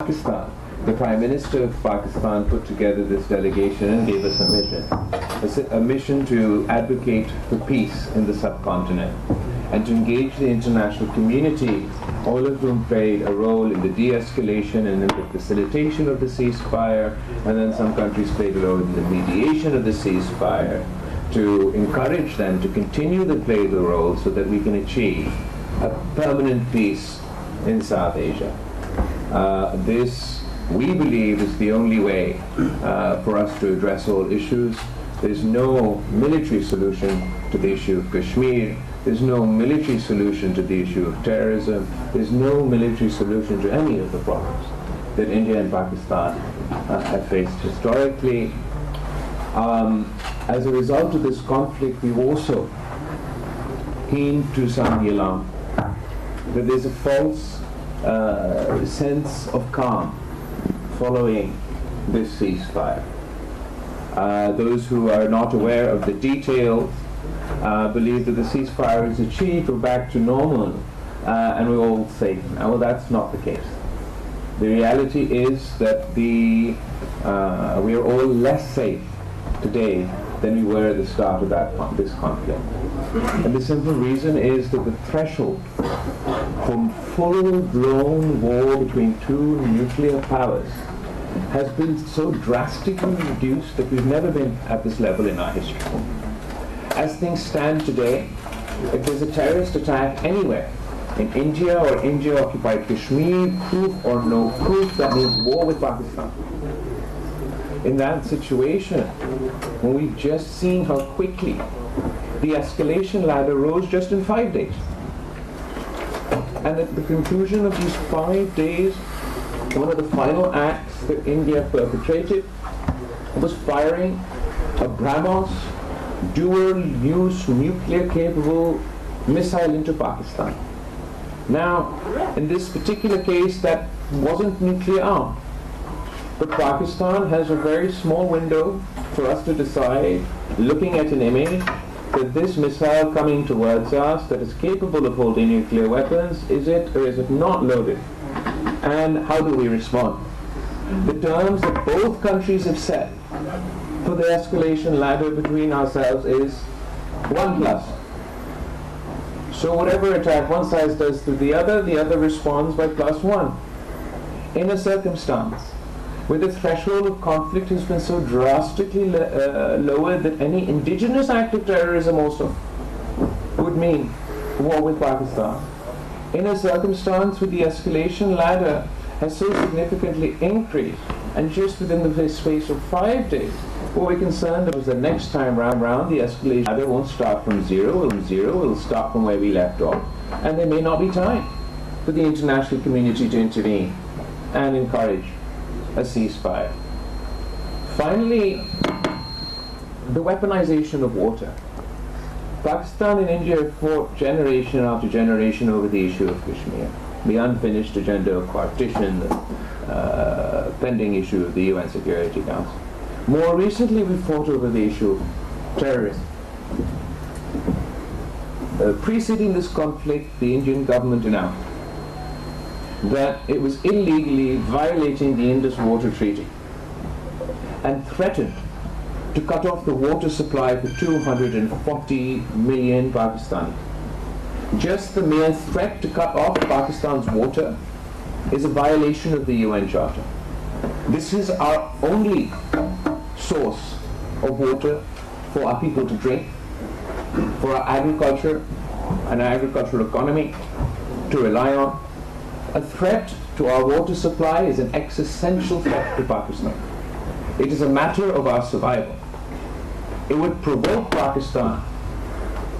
Pakistan. The Prime Minister of Pakistan put together this delegation and gave us a mission to advocate for peace in the subcontinent and to engage the international community, all of whom played a role in the de-escalation and in the facilitation of the ceasefire, and then some countries played a role in the mediation of the ceasefire, to encourage them to continue to play the role so that we can achieve a permanent peace in South Asia. This, we believe, is the only way for us to address all issues. There's no military solution to the issue of Kashmir. There's no military solution to the issue of terrorism. There's no military solution to any of the problems that India and Pakistan have faced historically. As a result of this conflict, we've also heeded to sound the alarm that there's a false sense of calm following this ceasefire. Those who are not aware of the details believe that the ceasefire is achieved, we're back to normal, and we're all safe. Well, that's not the case. The reality is that we are all less safe today than we were at the start of this conflict. And the simple reason is that the threshold from full-blown war between two nuclear powers has been so drastically reduced that we've never been at this level in our history. As things stand today, if there's a terrorist attack anywhere, in India or India-occupied Kashmir, proof or no proof, that means war with Pakistan. In that situation, when we've just seen how quickly the escalation ladder rose just in 5 days. And at the conclusion of these 5 days, one of the final acts that India perpetrated was firing a BrahMos dual-use nuclear-capable missile into Pakistan. Now, in this particular case, that wasn't nuclear armed. But Pakistan has a very small window for us to decide, looking at an image, that this missile coming towards us that is capable of holding nuclear weapons, is it or is it not loaded? And how do we respond? The terms that both countries have set for the escalation ladder between ourselves is 1+. So whatever attack one side does to the other responds by +1. In a circumstance where the threshold of conflict has been so drastically lowered that any indigenous act of terrorism also would mean war with Pakistan. In a circumstance where the escalation ladder has so significantly increased, and just within the space of 5 days, what we're concerned is the next time round, the escalation ladder won't start from zero, it'll start from where we left off. And there may not be time for the international community to intervene and encourage a ceasefire. Finally, the weaponization of water. Pakistan and India have fought generation after generation over the issue of Kashmir, the unfinished agenda of partition, the pending issue of the UN Security Council. More recently, we fought over the issue of terrorism. Preceding this conflict, the Indian government announced that it was illegally violating the Indus Water Treaty and threatened to cut off the water supply for 240 million Pakistanis. Just the mere threat to cut off Pakistan's water is a violation of the UN Charter. This is our only source of water for our people to drink, for our agriculture and our agricultural economy to rely on. A threat to our water supply is an existential threat to Pakistan. It is a matter of our survival. It would provoke Pakistan.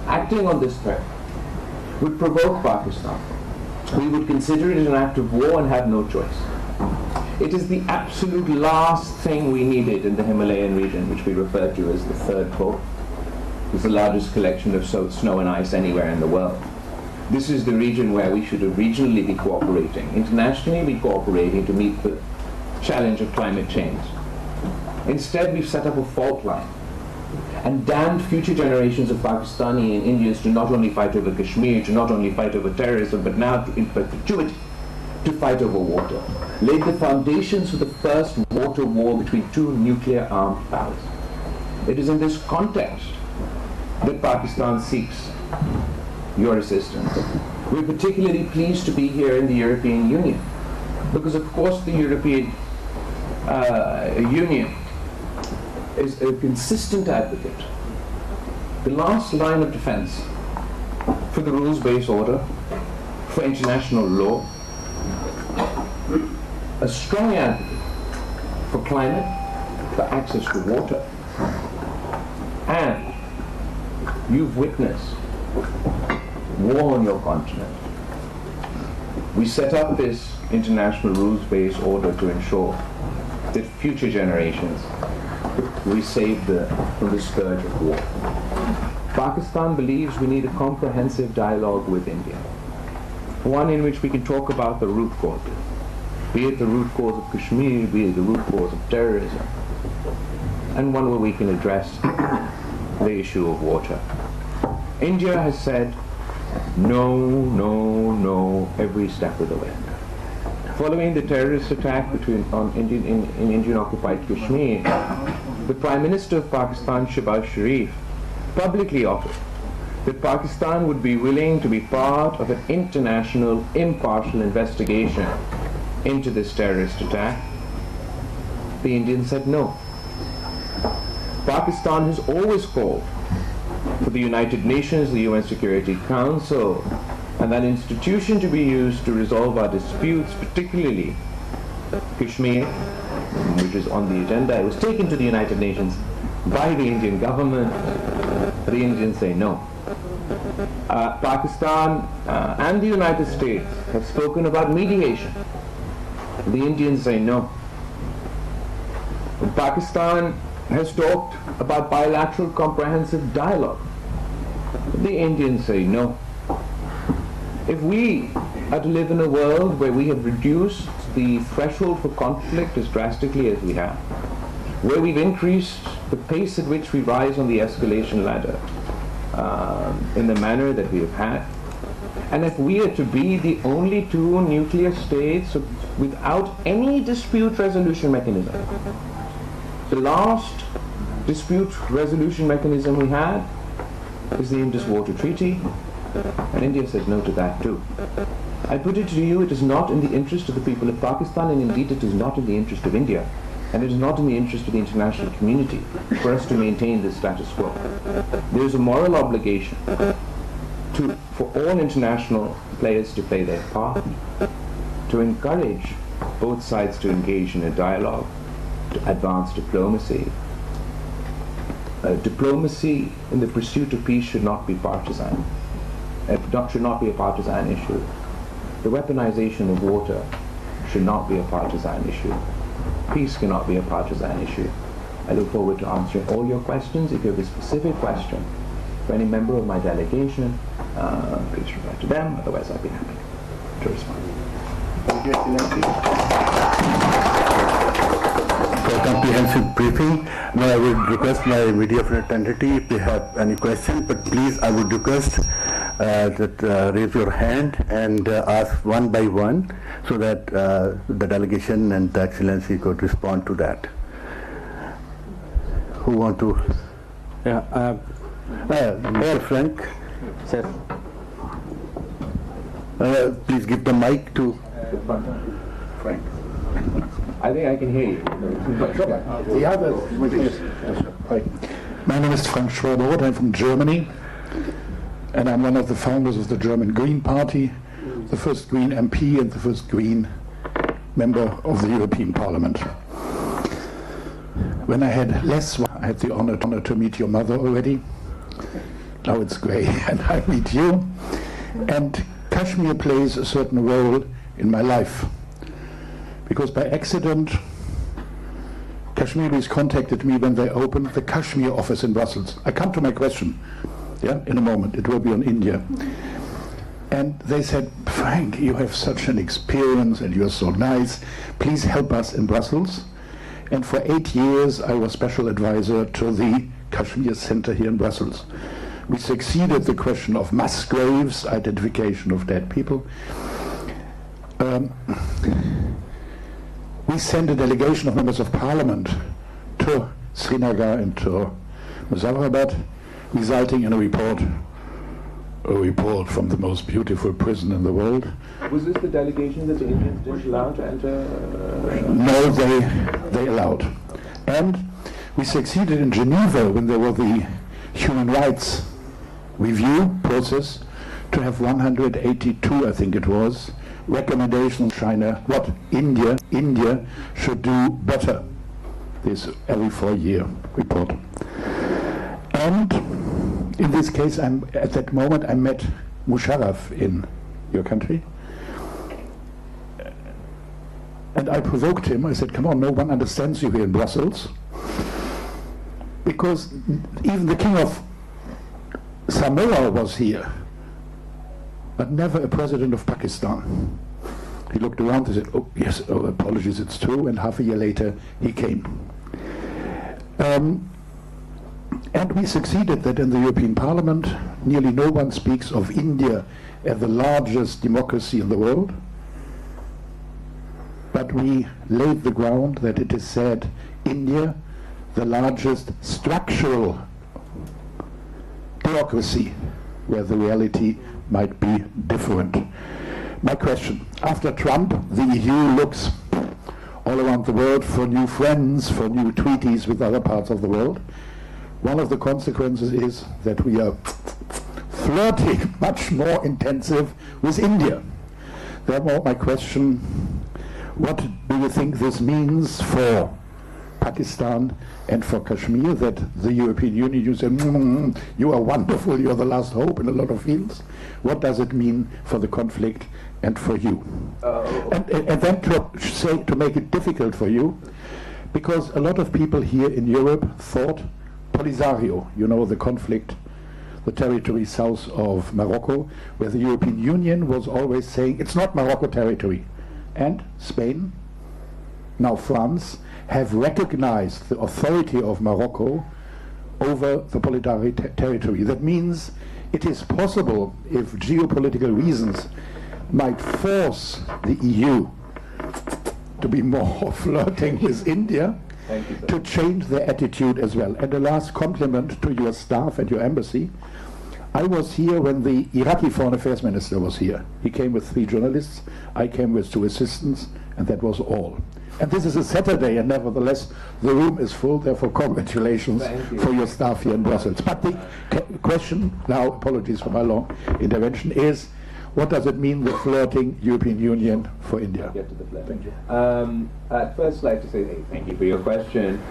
Acting on this threat would provoke Pakistan. We would consider it an act of war and have no choice. It is the absolute last thing we needed in the Himalayan region, which we refer to as the third pole. It's the largest collection of snow and ice anywhere in the world. This is the region where we should regionally be cooperating, internationally be cooperating to meet the challenge of climate change. Instead, we've set up a fault line and damned future generations of Pakistani and Indians to not only fight over Kashmir, to not only fight over terrorism, but now in perpetuity to fight over water. laid the foundations for the first water war between two nuclear-armed powers. It is in this context that Pakistan seeks your assistance. We're particularly pleased to be here in the European Union because, of course, the European Union is a consistent advocate, the last line of defense for the rules-based order, for international law, a strong advocate for climate, for access to water, and you've witnessed war on your continent. We set up this international rules-based order to ensure that future generations will be saved from the scourge of war. Pakistan believes we need a comprehensive dialogue with India, one in which we can talk about the root causes, be it the root cause of Kashmir, be it the root cause of terrorism, and one where we can address the issue of water. India has said no, no, no every step of the way. Following the terrorist attack in Indian-occupied Kashmir, the Prime Minister of Pakistan, Shehbaz Sharif, publicly offered that Pakistan would be willing to be part of an international, impartial investigation into this terrorist attack. The Indians said no. Pakistan has always called for the United Nations, the UN Security Council, and that institution to be used to resolve our disputes, particularly Kashmir, which is on the agenda. It was taken to the United Nations by the Indian government. The Indians say no. Pakistan and the United States have spoken about mediation. The Indians say no. Pakistan has talked about bilateral comprehensive dialogue. The Indians say no. If we are to live in a world where we have reduced the threshold for conflict as drastically as we have, where we've increased the pace at which we rise on the escalation ladder in the manner that we have had, and if we are to be the only two nuclear states without any dispute resolution mechanism, the last dispute resolution mechanism we had is the Indus Water Treaty, and India says no to that too. I put it to you, it is not in the interest of the people of Pakistan, and indeed it is not in the interest of India, and it is not in the interest of the international community for us to maintain this status quo. There is a moral obligation for all international players to play their part, to encourage both sides to engage in a dialogue, to advance diplomacy. Diplomacy in the pursuit of peace should not be partisan. It should not be a partisan issue. The weaponization of water should not be a partisan issue. Peace cannot be a partisan issue. I look forward to answering all your questions. If you have a specific question for any member of my delegation, please refer to them. Otherwise, I'd be happy to respond. Thank you, Excellency. For a comprehensive briefing. Now I would request my media fraternity if they have any questions, but please I would request that raise your hand and ask one by one so that the delegation and the Excellency could respond to that. Who want to? Yeah, Frank. sir. Please give the mic to Frank. I think I can hear you. the other. My name is Frank Schroeder, I'm from Germany, and I'm one of the founders of the German Green Party, the first Green MP and the first Green member of the European Parliament. When I had less, I had the honor to meet your mother already. Now it's grey, and I meet you. And Kashmir plays a certain role in my life. Because by accident, Kashmiris contacted me when they opened the Kashmir office in Brussels. I come to my question, in a moment. It will be on India. And they said, Frank, you have such an experience and you're so nice. Please help us in Brussels. And for 8 years, I was special advisor to the Kashmir Center here in Brussels. We succeeded the question of mass graves, identification of dead people. we sent a delegation of members of parliament to Srinagar and to Muzaffarabad, resulting in a report from the most beautiful prison in the world. Was this the delegation that the Indians didn't allow to enter? No, they allowed. And we succeeded in Geneva, when there was the human rights review process, to have 182, I think it was, recommendations China, what India should do better. This every 4-year report. And in this case, at that moment I met Musharraf in your country. And I provoked him. I said, come on, no one understands you here in Brussels. Because even the king of Samoa was here, but never a president of Pakistan. He looked around and said, oh, yes, oh, apologies, it's true. And half a year later, he came. And we succeeded that in the European Parliament, nearly no one speaks of India as the largest democracy in the world. But we laid the ground that it is said India, the largest structural democracy, where the reality might be different. My question, after Trump, the EU looks all around the world for new friends, for new treaties with other parts of the world. One of the consequences is that we are flirting much more intensive with India. Therefore, my question, what do you think this means for Pakistan and for Kashmir, that the European Union, you say, you are wonderful, you are the last hope in a lot of fields. What does it mean for the conflict and for you? And then to make it difficult for you, because a lot of people here in Europe thought Polisario, you know, the conflict, the territory south of Morocco, where the European Union was always saying, it's not Morocco territory. And Spain, now France, have recognized the authority of Morocco over the Polisario territory. That means it is possible, if geopolitical reasons might force the EU to be more flirting with India, to change their attitude as well. And a last compliment to your staff and your embassy. I was here when the Iraqi Foreign Affairs Minister was here. He came with 3 journalists, I came with 2 assistants, and that was all. And this is a Saturday, and nevertheless, the room is full, therefore congratulations for your staff here in Brussels. But the question now, apologies for my long intervention, is what does it mean, the flirting European Union for India? Get to the flirting. Thank you. I'd first like to say thank you for your question.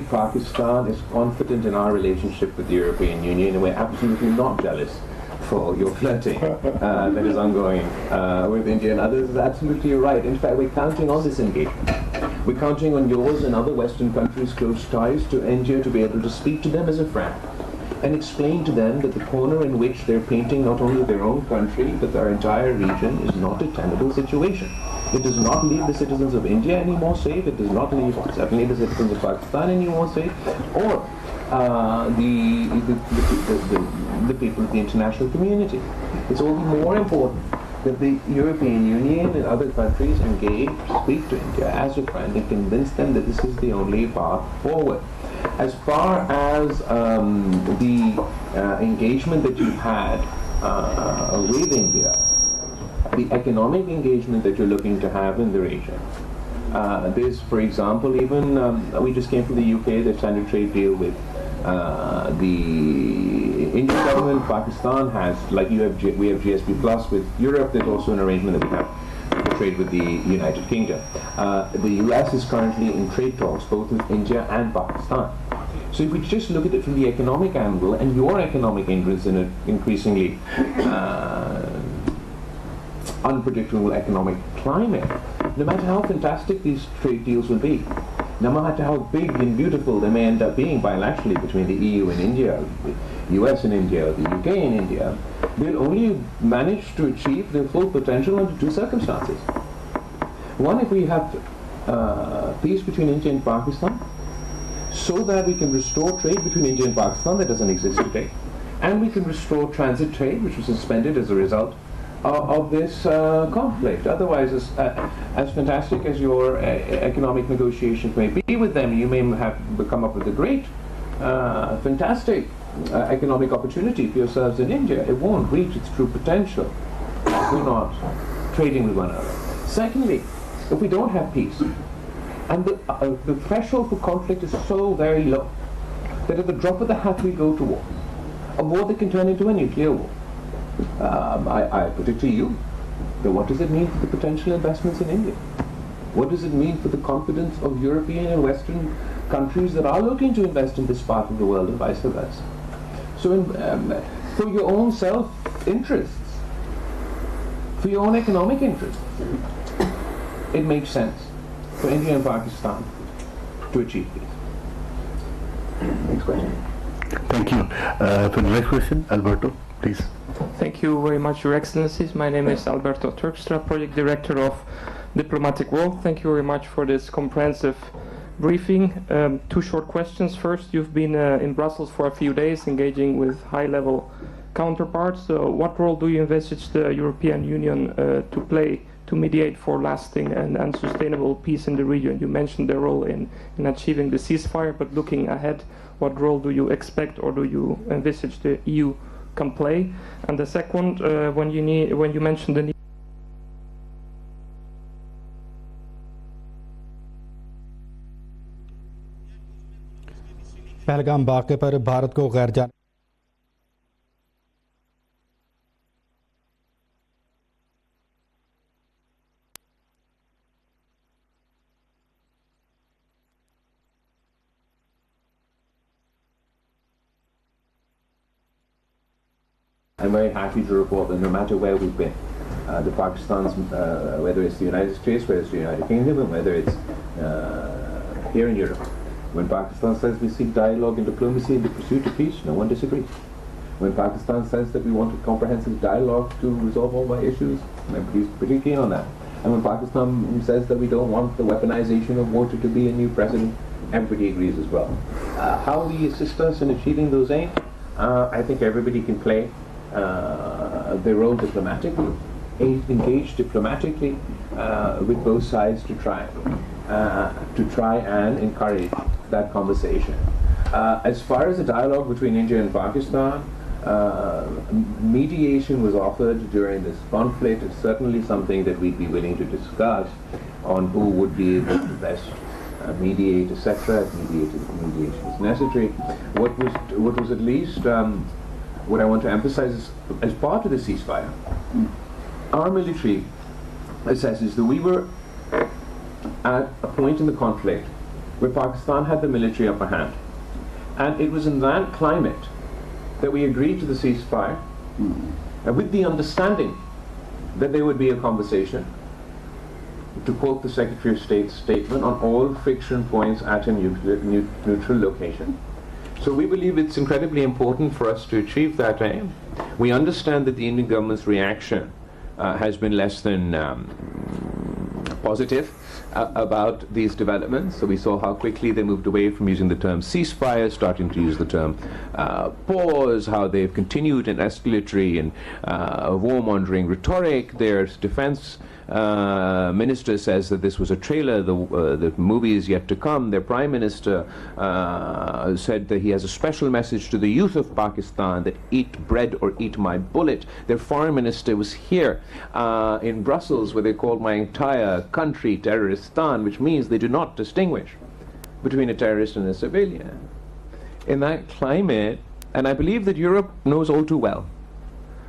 Pakistan is confident in our relationship with the European Union, and we're absolutely not jealous for your flirting that is ongoing with India and others. Is absolutely right. In fact, we're counting on this engagement. We're counting on yours and other Western countries' close ties to India to be able to speak to them as a friend and explain to them that the corner in which they're painting not only their own country but their entire region is not a tenable situation. It does not leave the citizens of India any more safe. It does not leave certainly the citizens of Pakistan any more safe, or the people of the international community. It's all the more important that the European Union and other countries engage, speak to India as a friend and convince them that this is the only path forward. As far as the engagement that you've had with India, the economic engagement that you're looking to have in the region, there's, for example, even we just came from the UK, the standard trade deal with the Indian government. Pakistan has, like we have GSP Plus with Europe. There's also an arrangement that we have for trade with the United Kingdom. The US is currently in trade talks both with India and Pakistan. So if we just look at it from the economic angle and your economic interests in an increasingly unpredictable economic climate, no matter how fantastic these trade deals will be, no matter how big and beautiful they may end up being bilaterally between the EU and India, the US and India, the UK and India, they'll only manage to achieve their full potential under 2 circumstances. One, if we have peace between India and Pakistan, so that we can restore trade between India and Pakistan that doesn't exist today, and we can restore transit trade, which was suspended as a result of this conflict. Otherwise, as fantastic as your economic negotiations may be with them, you may have come up with a great, fantastic economic opportunity for yourselves in India. It won't reach its true potential if we're not trading with one another. Secondly, if we don't have peace, and the threshold for conflict is so very low that at the drop of the hat we go to war, a war that can turn into a nuclear war. I put it to you, that what does it mean for the potential investments in India? What does it mean for the confidence of European and Western countries that are looking to invest in this part of the world and vice versa? So for your own self-interests, for your own economic interests, it makes sense for India and Pakistan to achieve peace. Next question. Thank you. For the next question, Alberto, please. Thank you very much, Your Excellencies. My name is Alberto Turkstra, Project Director of Diplomatic World. Thank you very much for this comprehensive briefing. Two short questions. First, you've been in Brussels for a few days engaging with high-level counterparts. What role do you envisage the European Union to play to mediate for lasting and sustainable peace in the region? You mentioned their role in achieving the ceasefire, but looking ahead, what role do you expect or do you envisage the EU can play? And the second, when you mentioned the need Pahalgam वाक़े पर भारत को गैर जान I'm very happy to report that no matter where we've been, the Pakistan's, whether it's the United States, whether it's the United Kingdom, and whether it's here in Europe, when Pakistan says we seek dialogue and diplomacy in the pursuit of peace, no one disagrees. When Pakistan says that we want a comprehensive dialogue to resolve all our issues, everybody's pretty keen on that. And when Pakistan says that we don't want the weaponization of water to be a new precedent, everybody agrees as well. How will you assist us in achieving those aims? I think everybody can play their role diplomatically, engage diplomatically with both sides to try and encourage that conversation. As far as the dialogue between India and Pakistan, mediation was offered during this conflict. It's certainly something that we'd be willing to discuss on who would be able to best mediate, etc. If mediation is necessary. What was at least what I want to emphasize is, as part of the ceasefire, our military assesses that we were at a point in the conflict where Pakistan had the military upper hand. And it was in that climate that we agreed to the ceasefire, with the understanding that there would be a conversation, to quote the Secretary of State's statement, on all friction points at a neutral location. So we believe it's incredibly important for us to achieve that aim. We understand that the Indian government's reaction has been less than positive about these developments. So we saw how quickly they moved away from using the term ceasefire, starting to use the term pause, how they've continued an escalatory and warmongering rhetoric. Their defense minister says that this was a trailer, the movie is yet to come. Their prime minister said that he has a special message to the youth of Pakistan, that eat bread or eat my bullet. Their foreign minister was here in Brussels, where they called my entire country terroristan, which means they do not distinguish between a terrorist and a civilian. In that climate, and I believe that Europe knows all too well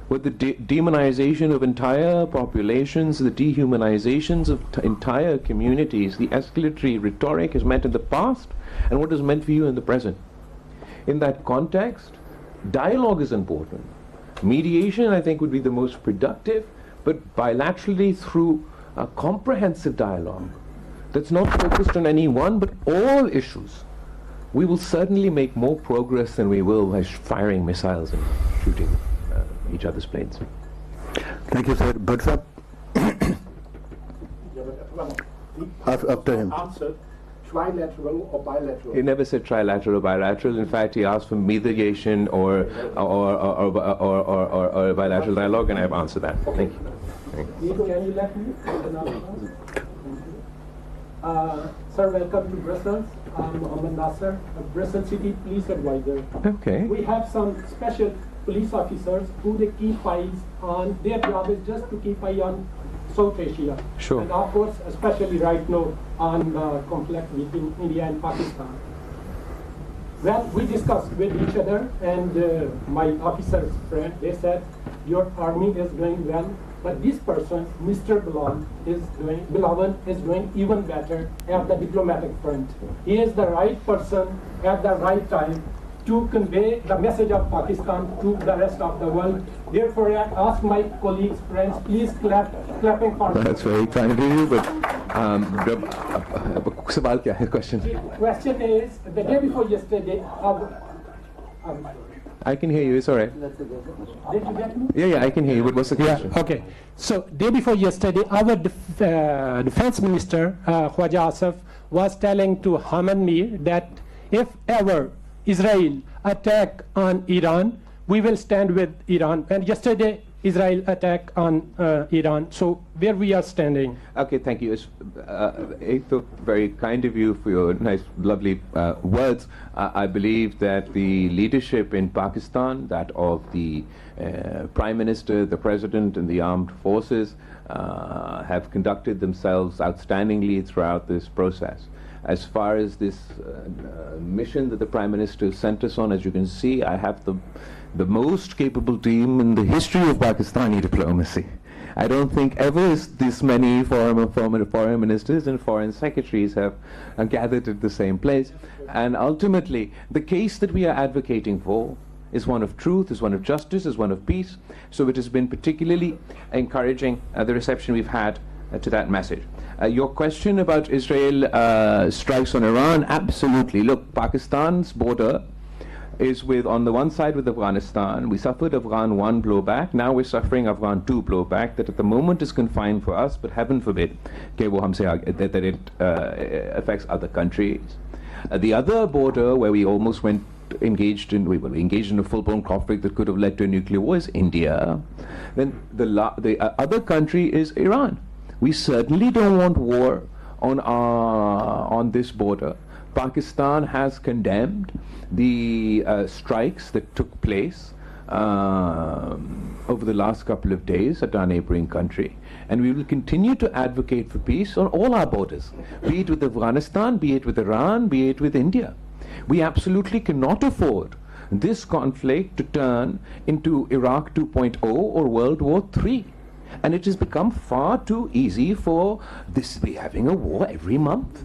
what the demonization of entire populations, the dehumanizations of entire communities, the escalatory rhetoric has meant in the past, and what is meant for you in the present. In that context, dialogue is important. Mediation, I think, would be the most productive, but bilaterally through a comprehensive dialogue that's not focused on any one, but all issues, we will certainly make more progress than we will by firing missiles and shooting each other's planes. Thank you, sir. But sir, after him. Answer trilateral or bilateral? He never said trilateral or bilateral. In fact, he asked for mediation or a bilateral dialogue, and I have answered that. Thank you. Can you let me? Sir, welcome to Brussels. I'm Mohammed Nasser, a Brussels City Police Advisor. Okay. We have some special police officers who they keep eyes on. Their job is just to keep eye on South Asia. Sure. And of course, especially right now on the conflict between India and Pakistan. Well, we discussed with each other, and my officer's friend, they said, your army is doing well, but this person, Mr. Bilawal, is doing even better at the diplomatic front. He is the right person at the right time to convey the message of Pakistan to the rest of the world. Therefore, I ask my colleagues, friends, please clapping for me. That's very kind of you, but सवाल क्या है question? The question is, the day before yesterday, I can hear you. It's all right. did you get me? Yeah, I can hear you. But what's the question? Okay. So, day before yesterday, our defense minister, Khwaja Asif, was telling to Hamid Mir that if ever Israel attack on Iran, we will stand with Iran. And yesterday, Israel attack on Iran. So, where we are standing? Okay, thank you. It's very kind of you for your nice, lovely words. I believe that the leadership in Pakistan, that of the Prime Minister, the President, and the armed forces, have conducted themselves outstandingly throughout this process. As far as this mission that the Prime Minister sent us on, as you can see, I have the most capable team in the history of Pakistani diplomacy. I don't think ever this many foreign ministers and foreign secretaries have gathered at the same place. And ultimately, the case that we are advocating for is one of truth, is one of justice, is one of peace. So it has been particularly encouraging, the reception we've had to that message. Your question about Israel strikes on Iran, absolutely. Look, Pakistan's border is on the one side with Afghanistan. We suffered Afghan 1 blowback. Now we're suffering Afghan 2 blowback that at the moment is confined for us, but heaven forbid that it affects other countries. The other border where we almost engaged in a full-blown conflict that could have led to a nuclear war is India. Then the other country is Iran. We certainly don't want war on this border. Pakistan has condemned the strikes that took place over the last couple of days at our neighboring country. And we will continue to advocate for peace on all our borders, be it with Afghanistan, be it with Iran, be it with India. We absolutely cannot afford this conflict to turn into Iraq 2.0 or World War III. And it has become far too easy for this to be having a war every month.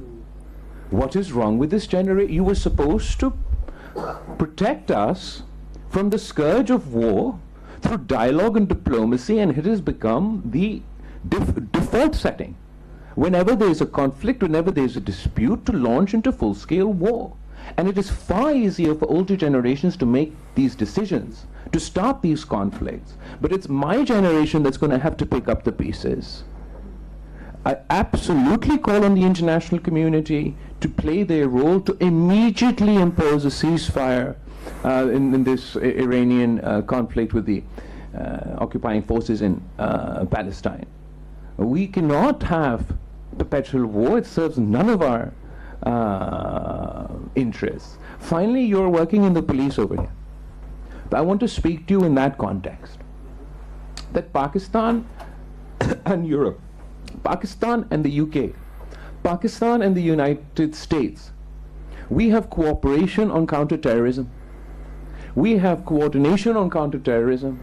What is wrong with this generation? You were supposed to protect us from the scourge of war through dialogue and diplomacy, and it has become the default setting. Whenever there is a conflict, whenever there is a dispute, to launch into full-scale war. And it is far easier for older generations to make these decisions, to start these conflicts. But it's my generation that's going to have to pick up the pieces. I absolutely call on the international community to play their role to immediately impose a ceasefire in this Iranian conflict with the occupying forces in Palestine. We cannot have perpetual war. It serves none of our interests. Finally, you're working in the police over here. But I want to speak to you in that context. That Pakistan and Europe, Pakistan and the UK, Pakistan and the United States, we have cooperation on counterterrorism. We have coordination on counterterrorism.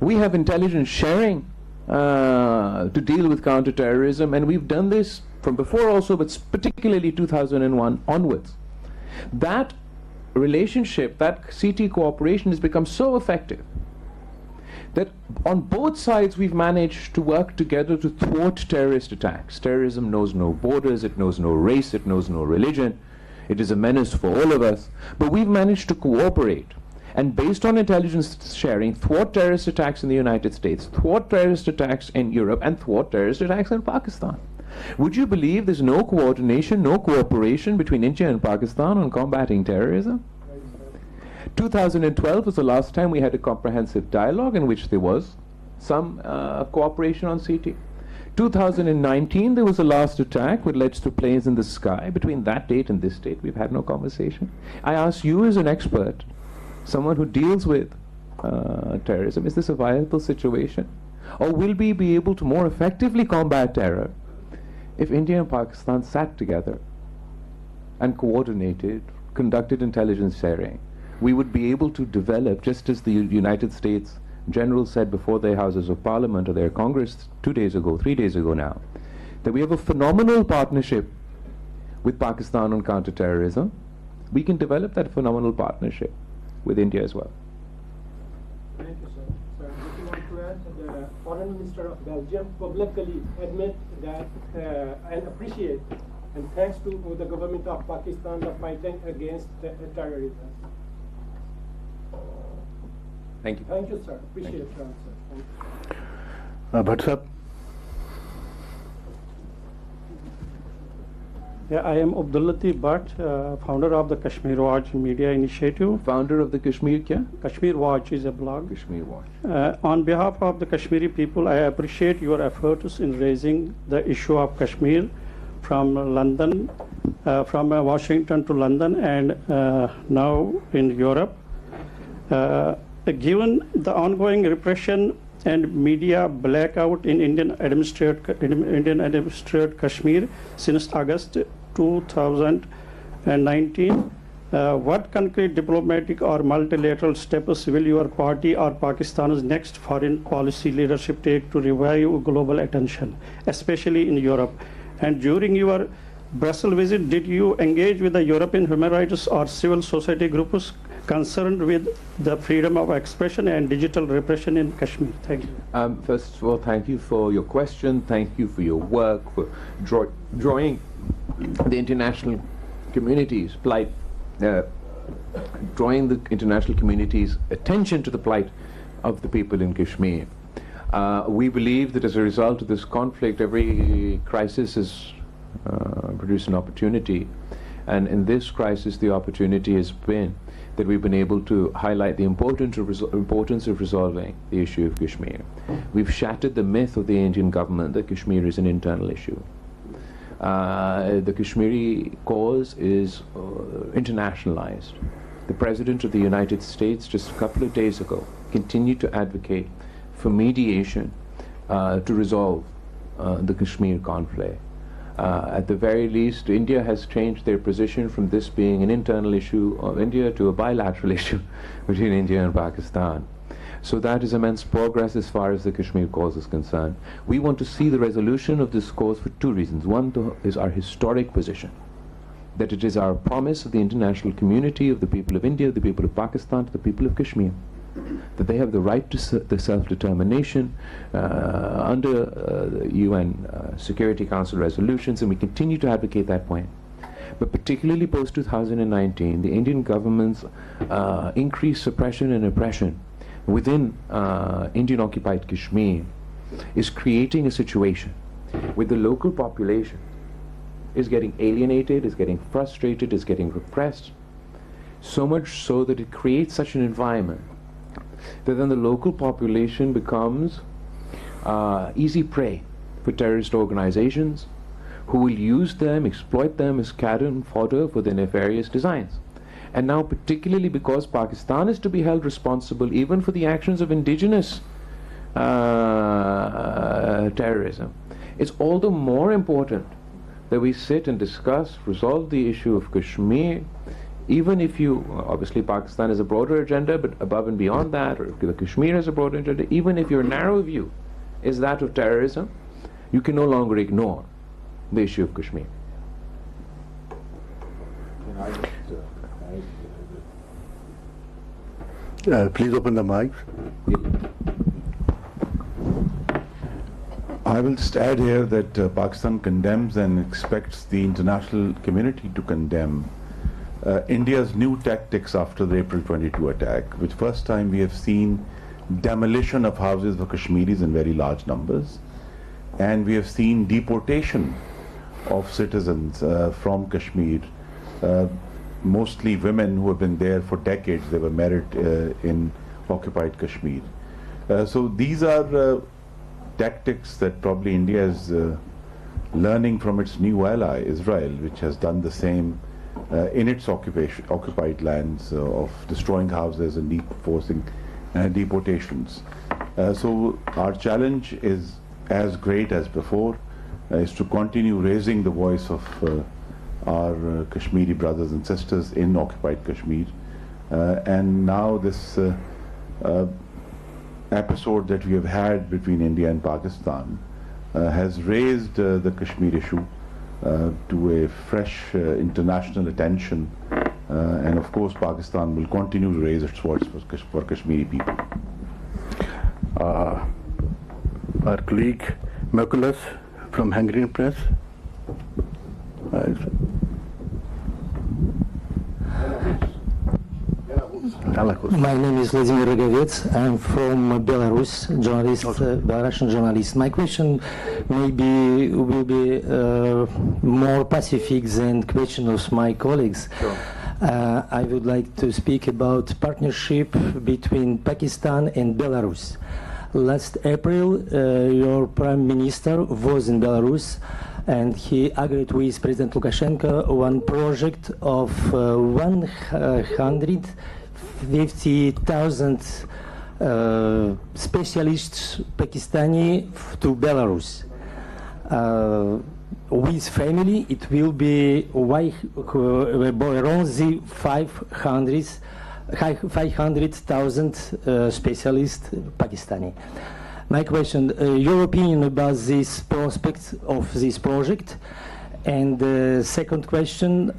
We have intelligence sharing to deal with counterterrorism, and we've done this from before also, but particularly 2001 onwards. That relationship, that CT cooperation has become so effective that on both sides we've managed to work together to thwart terrorist attacks. Terrorism knows no borders, it knows no race, it knows no religion. It is a menace for all of us. But we've managed to cooperate, and based on intelligence sharing, thwart terrorist attacks in the United States, thwart terrorist attacks in Europe, and thwart terrorist attacks in Pakistan. Would you believe there's no coordination, no cooperation between India and Pakistan on combating terrorism? 2012 was the last time we had a comprehensive dialogue in which there was some cooperation on CT. 2019 there was a last attack which led to planes in the sky. Between that date and this date we've had no conversation. I ask you as an expert, someone who deals with terrorism, is this a viable situation? Or will we be able to more effectively combat terror if India and Pakistan sat together and coordinated, conducted intelligence sharing? We would be able to develop, just as the United States generals said before their Houses of Parliament or their Congress 2 days ago, 3 days ago now, that we have a phenomenal partnership with Pakistan on counter-terrorism. We can develop that phenomenal partnership with India as well. Thank you, sir. Sir, if you want to add, the Foreign Minister of Belgium publicly admit that and appreciate and thanks to the government of Pakistan for fighting against terrorism. Thank you. Thank you, sir. Appreciate your answer. Thank you. Bhatt sahab. Yeah, I am Abdullatif Bhatt, founder of the Kashmir Watch Media Initiative. Founder of the Kashmir kya? Kashmir Watch is a blog. Kashmir Watch. On behalf of the Kashmiri people, I appreciate your efforts in raising the issue of Kashmir from London, from Washington to London, and now in Europe. Given the ongoing repression and media blackout in Indian administered Kashmir since August 2019, what concrete diplomatic or multilateral steps will your party or Pakistan's next foreign policy leadership take to revive global attention, especially in Europe? And during your Brussels visit, did you engage with the European human rights or civil society groups concerned with the freedom of expression and digital repression in Kashmir? Thank you. First of all, thank you for your question. Thank you for your work, for drawing the international community's plight, drawing the international community's attention to the plight of the people in Kashmir. We believe that as a result of this conflict, every crisis has produced an opportunity. And in this crisis, the opportunity has been that we've been able to highlight the importance of resolving the issue of Kashmir. We've shattered the myth of the Indian government that Kashmir is an internal issue. The Kashmiri cause is internationalized. The President of the United States just a couple of days ago continued to advocate for mediation to resolve the Kashmir conflict. At the very least, India has changed their position from this being an internal issue of India to a bilateral issue between India and Pakistan. So that is immense progress as far as the Kashmir cause is concerned. We want to see the resolution of this cause for two reasons. One is our historic position, that it is our promise of the international community, of the people of India, the people of Pakistan, to the people of Kashmir, that they have the right to the self-determination under the UN Security Council resolutions, and we continue to advocate that point. But particularly post-2019, the Indian government's increased suppression and oppression within Indian-occupied Kashmir is creating a situation where the local population is getting alienated, is getting frustrated, is getting repressed, so much so that it creates such an environment that then the local population becomes easy prey for terrorist organizations who will use them, exploit them as cannon fodder for their nefarious designs. And now, particularly because Pakistan is to be held responsible even for the actions of indigenous terrorism, it's all the more important that we sit and discuss, resolve the issue of Kashmir. Even if you, obviously Pakistan has a broader agenda, but above and beyond that, or if Kashmir has a broader agenda, even if your narrow view is that of terrorism, you can no longer ignore the issue of Kashmir. Please open the mic. I will just add here that Pakistan condemns and expects the international community to condemn India's new tactics after the April 22 attack, which first time we have seen demolition of houses for Kashmiris in very large numbers, and we have seen deportation of citizens from Kashmir, mostly women who have been there for decades. They were married in occupied Kashmir. So these are tactics that probably India is learning from its new ally, Israel, which has done the same in its occupied lands of destroying houses and forcing deportations. So our challenge is as great as before, is to continue raising the voice of our Kashmiri brothers and sisters in occupied Kashmir. And now this episode that we have had between India and Pakistan has raised the Kashmir issue to a fresh international attention, and of course Pakistan will continue to raise its voice for Kashmiri people. Our colleague Merculus from Hungarian Press. My name is Vladimir Rogovets. I'm from Belarus, journalist, Belarusian journalist. My question will be more pacific than question of my colleagues. Sure. I would like to speak about partnership between Pakistan and Belarus. Last April, your Prime Minister was in Belarus, and he agreed with President Lukashenko one project of 150,000 specialists Pakistani to Belarus. With family, it will be around the 500,000 specialists Pakistani. My question, your opinion about this prospect of this project? And second question,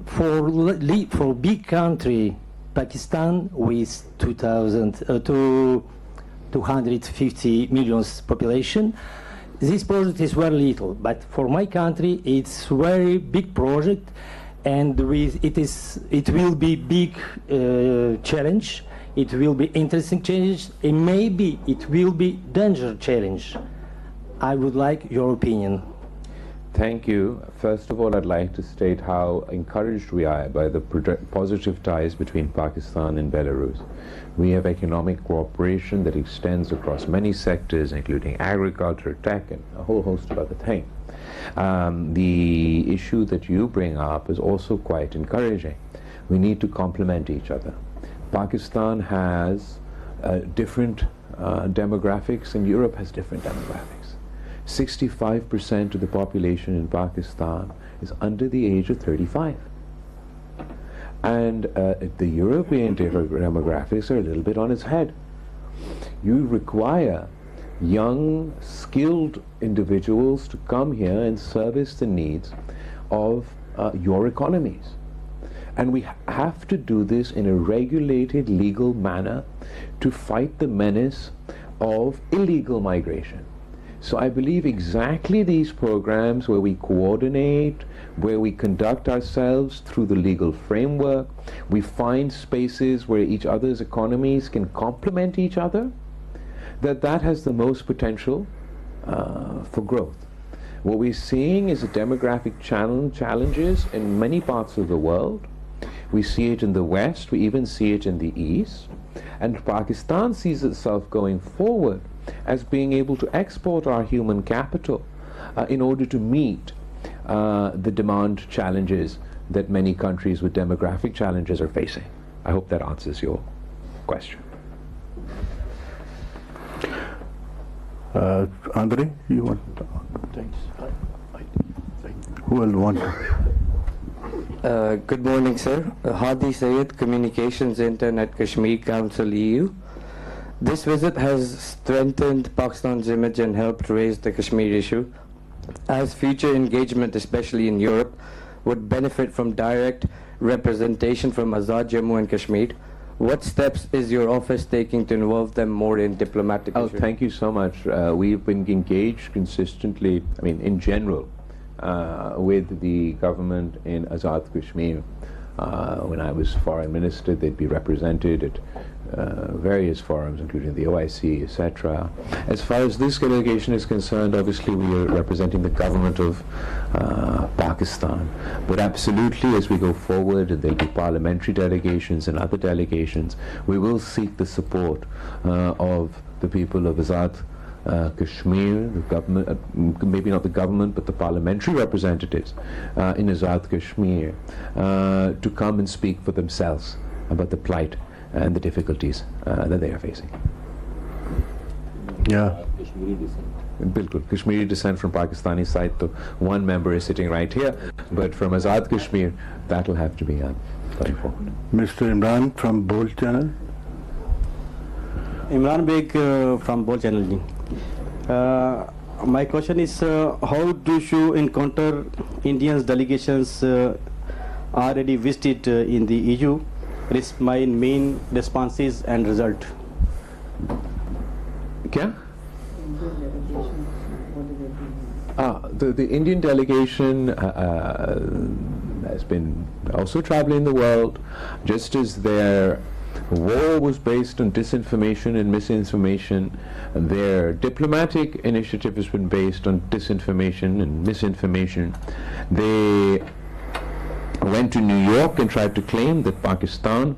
for big country, Pakistan with 250 million population, this project is very little. But for my country, it's very big project, and it will be big challenge. It will be interesting challenge, and maybe it will be danger challenge. I would like your opinion. Thank you. First of all, I'd like to state how encouraged we are by the positive ties between Pakistan and Belarus. We have economic cooperation that extends across many sectors, including agriculture, tech, and a whole host of other things. The issue that you bring up is also quite encouraging. We need to complement each other. Pakistan has different demographics, and Europe has different demographics. 65% of the population in Pakistan is under the age of 35. And the European demographics are a little bit on its head. You require young, skilled individuals to come here and service the needs of your economies. And we have to do this in a regulated, legal manner to fight the menace of illegal migration. So I believe exactly these programs where we coordinate, where we conduct ourselves through the legal framework, we find spaces where each other's economies can complement each other, that has the most potential for growth. What we're seeing is a demographic challenges in many parts of the world. We see it in the West, we even see it in the East, and Pakistan sees itself going forward as being able to export our human capital in order to meet the demand challenges that many countries with demographic challenges are facing. I hope that answers your question. Andre, you want to? Thanks. Who will want to? Good morning, sir. Hadi Sayed, Communications Intern at Kashmir Council EU. This visit has strengthened Pakistan's image and helped raise the Kashmir issue. As future engagement, especially in Europe, would benefit from direct representation from Azad Jammu and Kashmir, what steps is your office taking to involve them more in diplomatic issues? Thank you so much. We've been engaged consistently, in general, with the government in Azad Kashmir. When I was foreign minister, they'd be represented at various forums, including the OIC, etc. As far as this delegation is concerned, obviously we are representing the government of Pakistan. But absolutely, as we go forward, and there'll be parliamentary delegations and other delegations, we will seek the support of the people of Azad Kashmir, the government, maybe not the government, but the parliamentary representatives in Azad Kashmir, to come and speak for themselves about the plight and the difficulties that they are facing. Yeah. Bilkul. Kashmiri descent from Pakistani side, so one member is sitting right here, but from Azad Kashmir, that'll have to be going forward. Mr. Imran from Bold Channel. Imran Beg from Bold Channel. My question is, how do you encounter Indians delegations already visited in the EU? My main responses and result. Kya? The Indian delegation has been also traveling the world, just as their war was based on disinformation and misinformation, and their diplomatic initiative has been based on disinformation and misinformation. They went to New York and tried to claim that Pakistan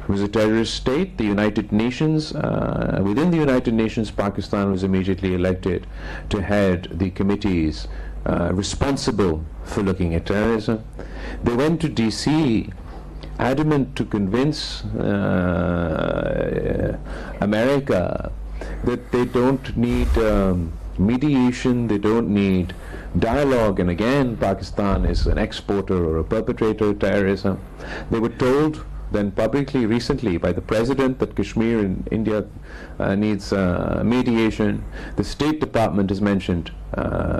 was a terrorist state. The United Nations, within the United Nations, Pakistan was immediately elected to head the committees responsible for looking at terrorism. They went to DC, adamant to convince America that they don't need mediation, they don't need dialogue, and again Pakistan is an exporter or a perpetrator of terrorism. They were told then publicly recently by the president that Kashmir in India needs mediation. The State Department has mentioned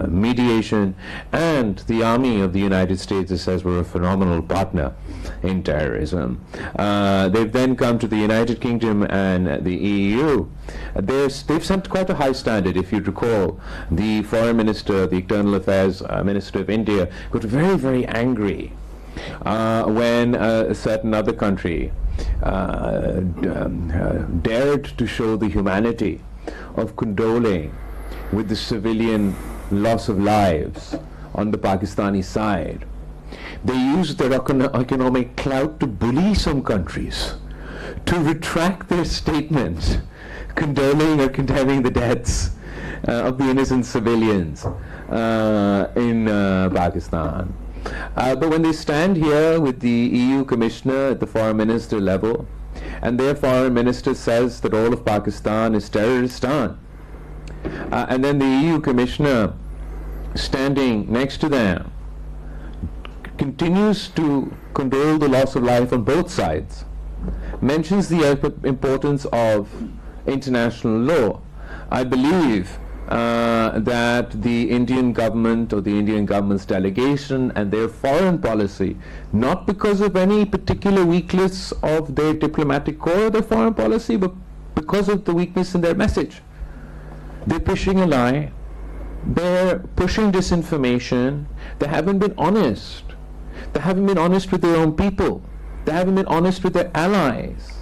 mediation, and the Army of the United States says we're a phenomenal partner in terrorism. They've then come to the United Kingdom and the EU. They've set quite a high standard. If you recall, the Foreign Minister, the External Affairs Minister of India, got very, very angry when a certain other country dared to show the humanity of condoling with the civilian loss of lives on the Pakistani side. They used their economic clout to bully some countries to retract their statements condoling or condemning the deaths of the innocent civilians in Pakistan. But when they stand here with the EU Commissioner at the Foreign Minister level, and their Foreign Minister says that all of Pakistan is terroristan, and then the EU Commissioner standing next to them continues to condole the loss of life on both sides, mentions the importance of international law, I believe that the Indian government or the Indian government's delegation and their foreign policy, not because of any particular weakness of their diplomatic corps or their foreign policy, but because of the weakness in their message. They're pushing a lie, they're pushing disinformation, they haven't been honest. They haven't been honest with their own people. They haven't been honest with their allies.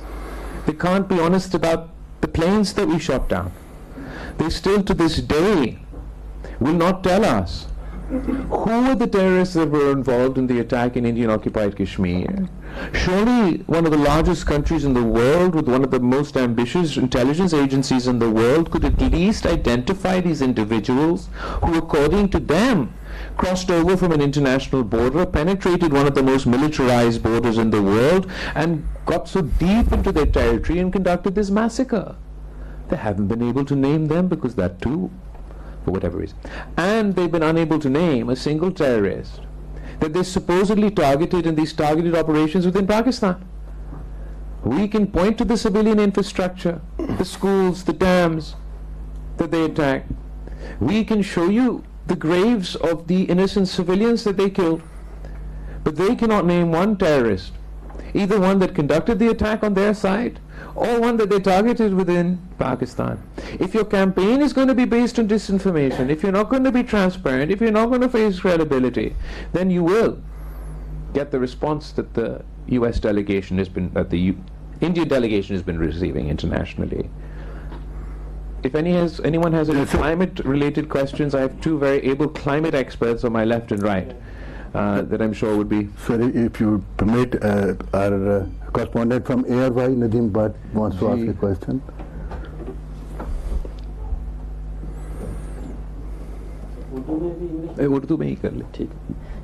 They can't be honest about the planes that we shot down. They still to this day will not tell us who were the terrorists that were involved in the attack in Indian occupied Kashmir. Surely one of the largest countries in the world with one of the most ambitious intelligence agencies in the world could at least identify these individuals who, according to them, crossed over from an international border, penetrated one of the most militarized borders in the world, and got so deep into their territory and conducted this massacre. They haven't been able to name them because that too, for whatever reason. And they've been unable to name a single terrorist that they supposedly targeted in these targeted operations within Pakistan. We can point to the civilian infrastructure, the schools, the dams that they attacked. We can show you the graves of the innocent civilians that they killed. But they cannot name one terrorist, either one that conducted the attack on their side or one that they targeted within Pakistan. If your campaign is going to be based on disinformation, if you're not going to be transparent, if you're not going to face credibility, then you will get the response that the U.S. delegation has been, the Indian delegation has been receiving internationally. If anyone has any climate-related questions, I have two very able climate experts on my left and right that I'm sure would be. Sorry, if you permit, our correspondent from ARY, Nadeem Bhatt, wants to ask a question. Urdu में ही कर ले. ठीक.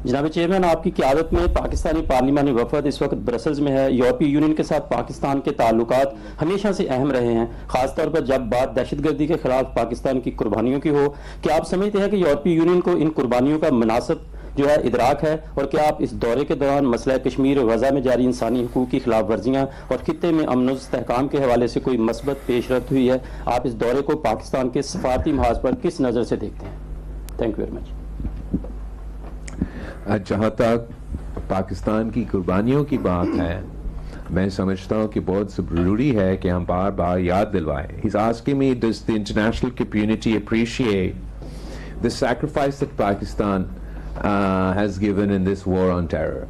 जनाब chairman, आपकी क़यादत में पाकिस्तानी पार्लिमानी वफद इस वक्त Brussels में है. यूरोपीय यूनियन के साथ पाकिस्तान के ताल्लुकात हमेशा से अहम रहे हैं, ख़ासतौर पर जब बात दहशतगर्दी के खिलाफ पाकिस्तान की कुर्बानियों की हो. क्या आप समझते हैं कि यूरोपीय यूनियन को इन कुर्बानियों का मुनासिब जो है इदराक है, और क्या आप इस दौरे के दौरान मसला कश्मीर और गजा में जारी इंसानी हकूक़ की खिलाफ वर्जियाँ और खित्ते में अमन इस्तेहकाम के हवाले से कोई मस्बत पेशरफ्त हुई है? आप इस दौरे को पाकिस्तान के सफारती महाज पर किस नज़र से देखते हैं? Thank you very much. जहाँ तक पाकिस्तान की कुर्बानियों की बात है, मैं समझता हूँ कि बहुत ज़रूरी है कि हम बार बार याद दिलवाएं. He's asking me, does the international community appreciate the sacrifice that Pakistan has given in this war on terror?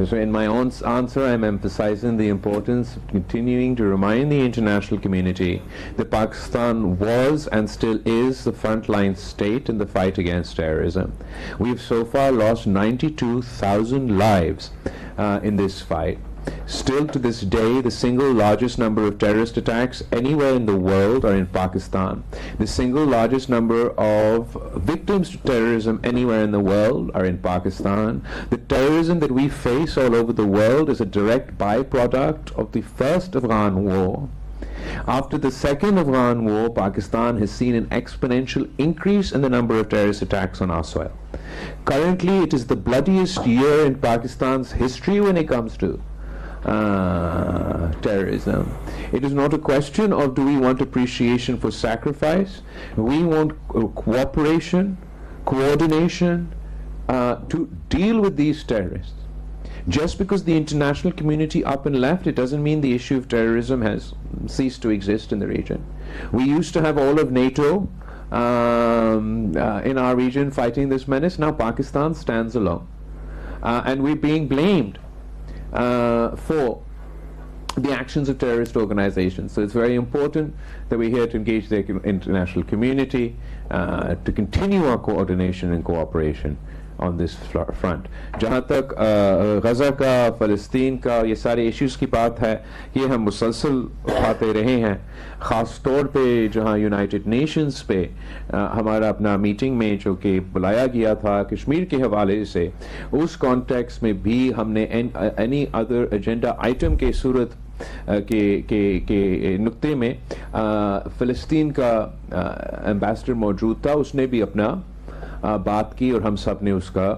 So in my own answer, I'm emphasizing the importance of continuing to remind the international community that Pakistan was and still is the frontline state in the fight against terrorism. We've so far lost 92,000 lives in this fight. Still to this day, the single largest number of terrorist attacks anywhere in the world are in Pakistan. The single largest number of victims to terrorism anywhere in the world are in Pakistan. The terrorism that we face all over the world is a direct byproduct of the first Afghan war. After the second Afghan war, Pakistan has seen an exponential increase in the number of terrorist attacks on our soil. Currently, it is the bloodiest year in Pakistan's history when it comes to terrorism. It is not a question of do we want appreciation for sacrifice. We want cooperation, coordination to deal with these terrorists. Just because the international community up and left, it doesn't mean the issue of terrorism has ceased to exist in the region. We used to have all of NATO in our region fighting this menace. Now Pakistan stands alone. And we're being blamed for the actions of terrorist organizations. So it's very important that we're here to engage the international community to continue our coordination and cooperation on this front. जहाँ तक गज़ा का, फ़लस्तीन का, ये सारे issues की बात है, ये हम मुसलसल उठाते रहे हैं. ख़ास तौर पे जहाँ यूनाइटेड नेशंस पे हमारा अपना मीटिंग में जो कि बुलाया गया था कश्मीर के हवाले से, उस कॉन्टेक्स्ट में भी हमने एनी अदर एजेंडा आइटम के सूरत के नुक्ते में फ़लस्तीन का एम्बेसडर मौजूद था, उसने भी अपना बात की और हम सब ने उसका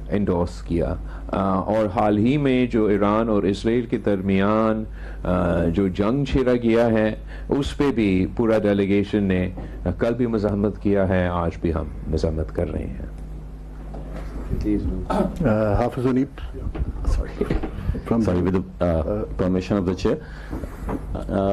एंडोर्स किया. और हाल ही में जो ईरान और इसराइल के दरमियान जो जंग छेड़ा गया है, उस पे भी पूरा डेलीगेशन ने कल भी मज़ाहमत किया है, आज भी हम मज़ाहमत कर रहे हैं. Hafiz Unib. Sorry, with the permission of the chair.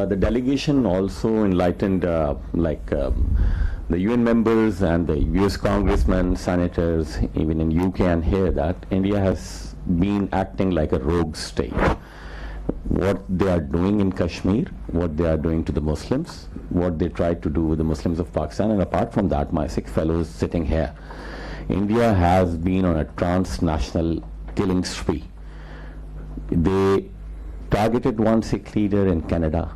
The delegation also enlightened the UN members and the US congressmen, senators, even in UK and here, that India has been acting like a rogue state. What they are doing in Kashmir, what they are doing to the Muslims, what they tried to do with the Muslims of Pakistan, and apart from that, my Sikh fellows sitting here, India has been on a transnational killing spree. They targeted one Sikh leader in Canada,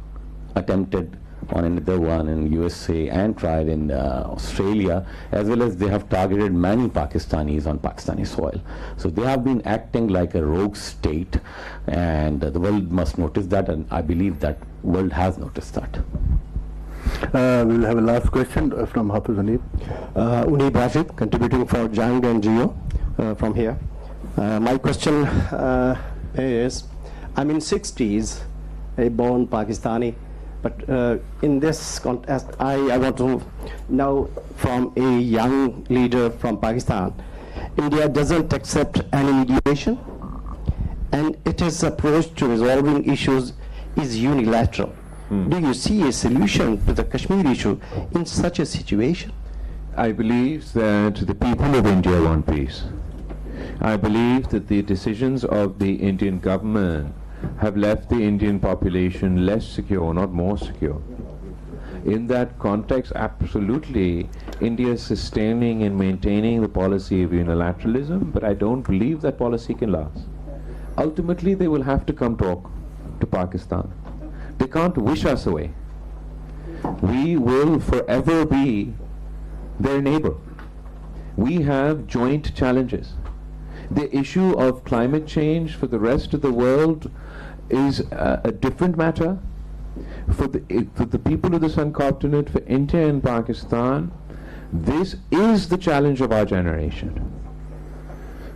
attempted on another one in USA, and tried in Australia, as well as they have targeted many Pakistanis on Pakistani soil. So they have been acting like a rogue state, and the world must notice that, and I believe that world has noticed that. We will have a last question from Hafiz Unib. Unib Rashid, contributing for Jang NGO from here. My question is, I'm in 60s, a born Pakistani, but in this context, I want to know from a young leader from Pakistan, India doesn't accept any mediation, and its approach to resolving issues is unilateral. Do you see a solution to the Kashmir issue in such a situation? I believe that the people of India want peace. I believe that the decisions of the Indian government have left the Indian population less secure, not more secure. In that context, absolutely, India is sustaining and maintaining the policy of unilateralism, but I don't believe that policy can last. Ultimately, they will have to come talk to Pakistan. They can't wish us away. We will forever be their neighbor. We have joint challenges. The issue of climate change for the rest of the world is a different matter. For the people of the subcontinent, for India and Pakistan, this is the challenge of our generation.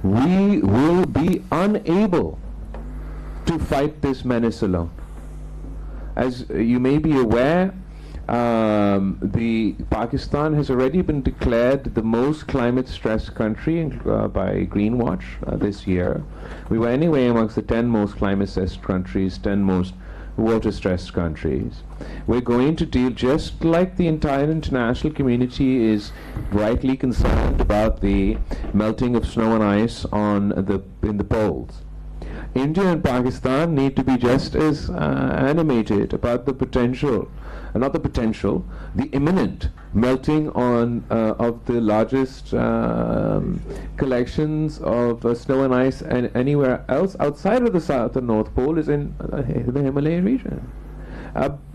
We will be unable to fight this menace alone. As you may be aware, Pakistan has already been declared the most climate-stressed country by Greenwatch this year. We were anyway amongst the 10 most climate-stressed countries, 10 most water-stressed countries. We're going to deal, just like the entire international community is rightly concerned about the melting of snow and ice in the poles. India and Pakistan need to be just as animated about the potential, the imminent melting of the largest collections of snow and ice and anywhere else outside of the South and North Pole is in the Himalayan region.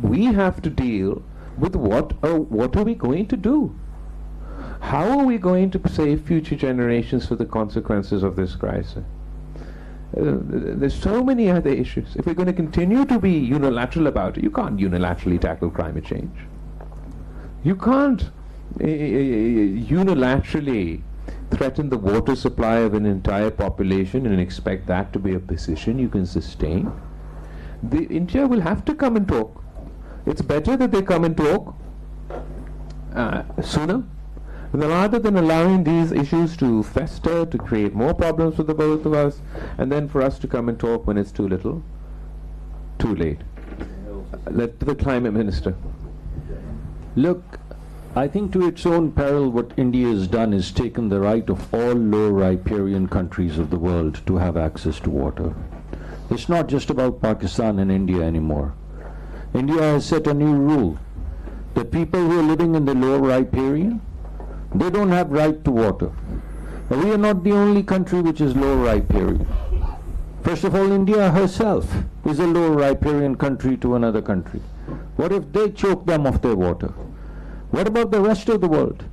We have to deal with what are we going to do? How are we going to save future generations for the consequences of this crisis? There's so many other issues. If we're going to continue to be unilateral about it, you can't unilaterally tackle climate change. You can't unilaterally threaten the water supply of an entire population and expect that to be a position you can sustain. India will have to come and talk. It's better that they come and talk sooner, rather than allowing these issues to fester, to create more problems for the both of us, and then for us to come and talk when it's too little, too late. Let the Climate Minister. Look, I think to its own peril what India has done is taken the right of all low riparian countries of the world to have access to water. It's not just about Pakistan and India anymore. India has set a new rule that people who are living in the low riparian, they don't have right to water. We are not the only country which is low riparian. First of all, India herself is a low riparian country to another country. What if they choke them of their water? What about the rest of the world?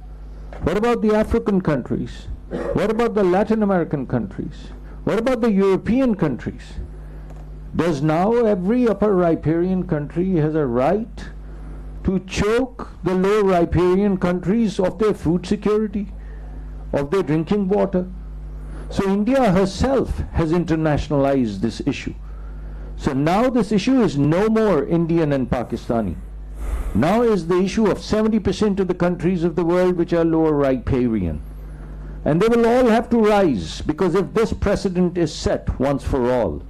What about the African countries? What about the Latin American countries? What about the European countries? Does now every upper riparian country has a right to choke the low riparian countries of their food security, of their drinking water? So India herself has internationalized this issue. So now this issue is no more Indian and Pakistani. Now is the issue of 70% of the countries of the world which are lower riparian. And they will all have to rise, because if this precedent is set once for all,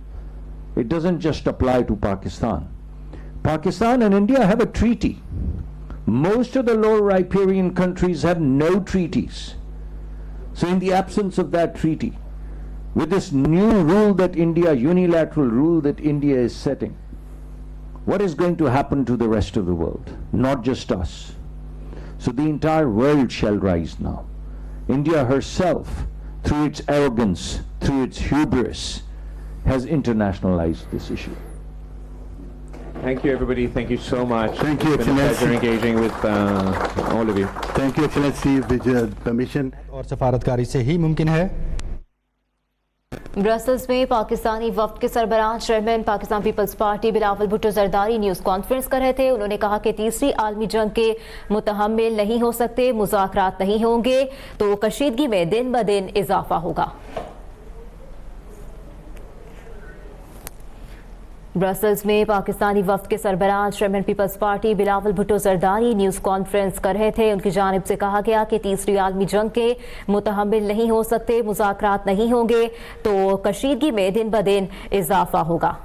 it doesn't just apply to Pakistan. Pakistan and India have a treaty. Most of the lower riparian countries have no treaties. So in the absence of that treaty, with this new rule that India, unilateral rule that India is setting, what is going to happen to the rest of the world? Not just us. So the entire world shall rise now. India herself, through its arrogance, through its hubris, has internationalized this issue. Thank you, everybody. Thank you so much. Thank you, It's been a Excellency. pleasure engaging with all of you. Thank you, Excellency, with your permission. और सफारतकारी से ही मुमकिन है। Brussels में पाकिस्तानी वफ्द के सरबराह chairman Pakistan Peoples Party Bilawal Bhutto Zardari news conference कर रहे थे। उन्होंने कहा कि तीसरी आलमी जंग के मुतहम्मिल नहीं हो सकते, मुज़ाकरात नहीं होंगे तो कशीदगी में दिन ब दिन इजाफा होगा। ब्रसल्स में पाकिस्तानी वफ्द के सरबराह chairman Peoples Party Bilawal Bhutto Zardari news conference कर रहे थे। उनकी जानिब से कहा गया कि तीसरी आलमी जंग के मुतहम्मिल नहीं हो सकते, मुज़ाकरात नहीं होंगे तो कशीदगी में दिन ब दिन इजाफा होगा।